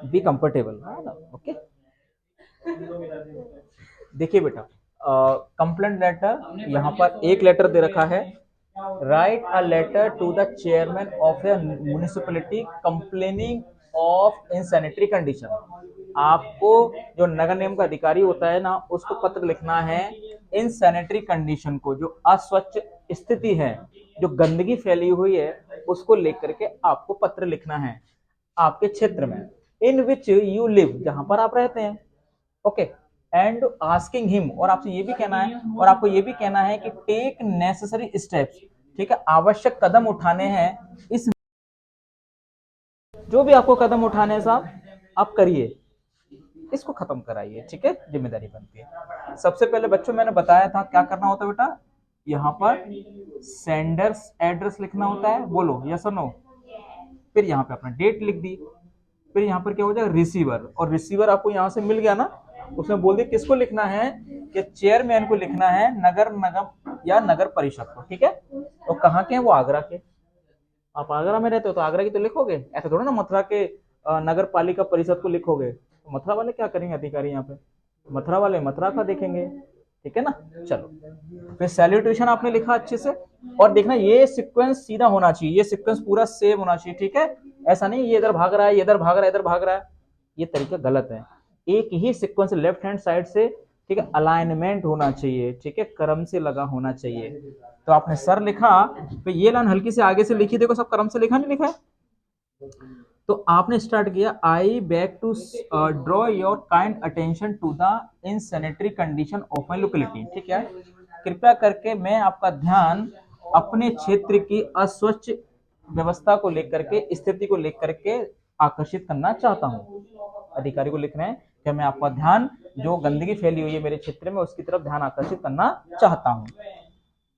Be comfortable है ना। Okay, देखिए बेटा, कंप्लेंट लेटर यहाँ पर एक लेटर दे रखा है। Write a letter to the chairman of a municipality complaining of insanitary condition. आपको जो नगर निगम का अधिकारी होता है ना, उसको पत्र लिखना है इनसैनिटरी कंडीशन को, जो अस्वच्छ स्थिति है, जो गंदगी फैली हुई है, उसको लेकर के आपको पत्र लिखना है आपके क्षेत्र में, इन विच यू लिव, जहां पर आप रहते हैं। ओके, एंड आस्किंग हिम, और आपसे ये भी कहना है, और आपको ये भी कहना है कि टेक नेसेसरी स्टेप्स, ठीक है, आवश्यक कदम उठाने हैं। इस जो भी आपको कदम उठाने हैं साहब, आप करिए, इसको खत्म कराइए, ठीक है, जिम्मेदारी बनती है। सबसे पहले बच्चों मैंने बताया था क्या करना होता है बेटा, यहाँ पर सेंडर्स एड्रेस लिखना होता है, बोलो यस और नो। फिर यहाँ पे अपना डेट लिख दी। फिर यहाँ पर क्या हो जाएगा, रिसीवर, और रिसीवर आपको यहाँ से मिल गया ना, उसमें बोल दिया किसको लिखना है, कि चेयरमैन को लिखना है, नगर निगम या नगर परिषद को, ठीक है। तो कहाँ के हैं वो, आगरा के। आप आगरा में रहते हो तो आगरा की तो लिखोगे, ऐसा थोड़ा ना मथुरा के नगर पालिका परिषद को लिखोगे। तो मथुरा वाले क्या करेंगे अधिकारी यहाँ पे, मथुरा वाले मथुरा का देखेंगे, ठीक है ना। चलो, फिर सैल्यूटेशन आपने लिखा अच्छे से, और देखना ये सीक्वेंस सीधा होना चाहिए, ये सीक्वेंस पूरा सेम होना चाहिए, ठीक है। ऐसा नहीं ये इधर भाग रहा है, ये इधर भाग रहा है, इधर भाग रहा है, ये तरीका गलत है। एक ही सीक्वेंस लेफ्ट हैंड साइड से, ठीक है, अलाइनमेंट होना चाहिए, ठीक है, क्रम से लगा होना चाहिए। तो आपने सर लिखा, तो ये लाइन हल्की से आगे से लिखी, देखो सब क्रम से लिखा नहीं लिखा है। तो आपने स्टार्ट किया, I beg to draw your kind attention to the insanitary condition of my locality, ठीक है। कृपया करके मैं आपका ध्यान अपने क्षेत्र की अस्वच्छ व्यवस्था को लेकर के, स्थिति को लेकर के आकर्षित करना चाहता हूँ। अधिकारी को लिख रहे हैं कि मैं आपका ध्यान, जो गंदगी फैली हुई है मेरे क्षेत्र में, उसकी तरफ ध्यान आकर्षित करना चाहता हूँ।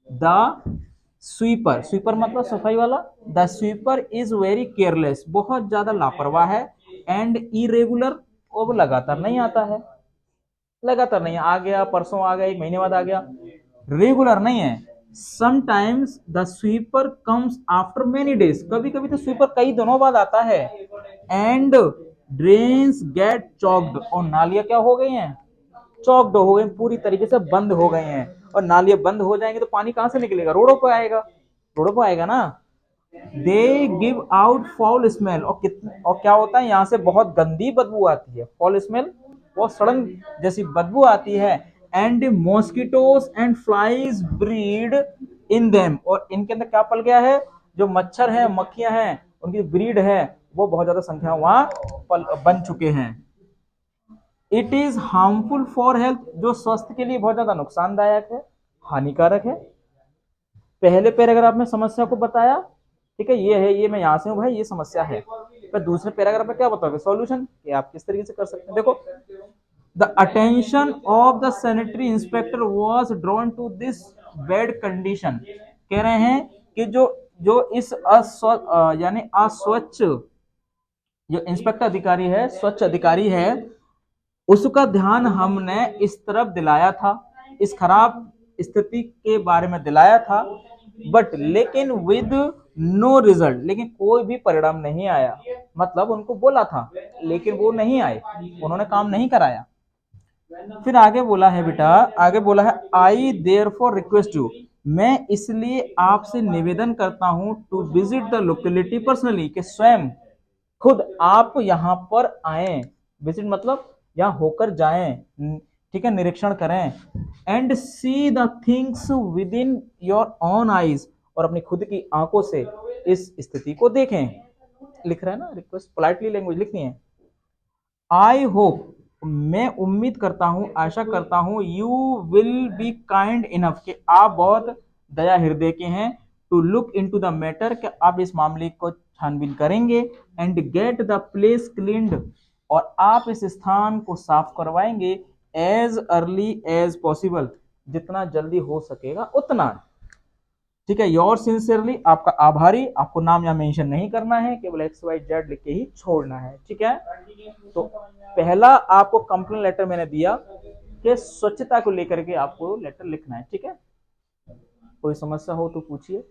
द स्वीपर, स्वीपर मतलब सफाई वाला, the sweeper is very careless, बहुत ज्यादा लापरवाह है, एंड इरेगुलर, वो लगातार नहीं आता है, लगातार नहीं, आ गया परसों आ गया, एक महीने बाद आ गया, रेगुलर नहीं है। Sometimes the sweeper comes after many days, कभी कभी तो स्वीपर कई दिनों बाद आता है। एंड ड्रेन्स गेट चॉक्ड, और नालियां क्या हो गई हैं, चौकड हो गए, पूरी तरीके से बंद हो गए हैं। और नालियां बंद हो जाएंगे तो पानी कहां से निकलेगा, रोडों पर आएगा, रोडों पर आएगा ना। They give out foul smell, और कितने, और क्या होता है, यहाँ से बहुत गंदी बदबू आती है, फाउल स्मेल, बहुत सड़न जैसी बदबू आती है। And mosquitoes and flies breed in them, और इनके अंदर क्या पल गया है, जो मच्छर है, मक्खियां हैं, उनकी ब्रीड है, वो बहुत ज्यादा संख्या वहां बन चुके हैं। It is harmful for health, जो स्वास्थ्य के लिए बहुत ज्यादा नुकसानदायक है, हानिकारक है। पहले पैराग्राफ में समस्या को बताया, ठीक है, ये है, ये मैं यहां से हूं भाई, ये समस्या है। पर दूसरे पैराग्राफ में क्या बताओगे, सॉल्यूशन, कि आप किस तरीके से कर सकते हैं। देखो, the attention of the sanitary inspector was drawn to this bad condition, कह रहे हैं कि जो जो इस यानी अस्वच्छ, जो इंस्पेक्टर अधिकारी है, स्वच्छ अधिकारी है, उसका ध्यान हमने इस तरफ दिलाया था, इस खराब स्थिति के बारे में दिलाया था, बट लेकिन विद नो रिजल्ट, लेकिन कोई भी परिणाम नहीं आया। मतलब उनको बोला था लेकिन वो नहीं आए, उन्होंने काम नहीं कराया। फिर आगे बोला है बेटा, आगे बोला है, I therefore request you, मैं इसलिए आपसे निवेदन करता हूं, to visit the locality personally, कि स्वयं खुद आप यहाँ पर आए, विजिट मतलब यहाँ होकर जाएं, ठीक है, निरीक्षण करें। And see the things with in your own eyes, और अपनी खुद की आंखों से इस स्थिति को देखें। लिख रहा है ना, रिक्वेस्ट पोलाइटली लैंग्वेज लिखनी है। आई होप, मैं उम्मीद करता हूं, आशा करता हूं, you will be kind enough, कि आप बहुत दया हृदय के हैं, to look into the matter, कि आप इस मामले को छानबीन करेंगे, and get the place cleaned, और आप इस स्थान को साफ करवाएंगे, एज अर्ली एज पॉसिबल, जितना जल्दी हो सकेगा उतना, ठीक है। योर सिंसियरली, आपका आभारी, आपको नाम यहाँ मेंशन नहीं करना है, केवल XYZ लिख के ही छोड़ना है, ठीक है। तो पहला आपको कंप्लेंट लेटर मैंने दिया कि स्वच्छता को लेकर के आपको लेटर लिखना है, ठीक है। कोई समस्या हो तो पूछिए।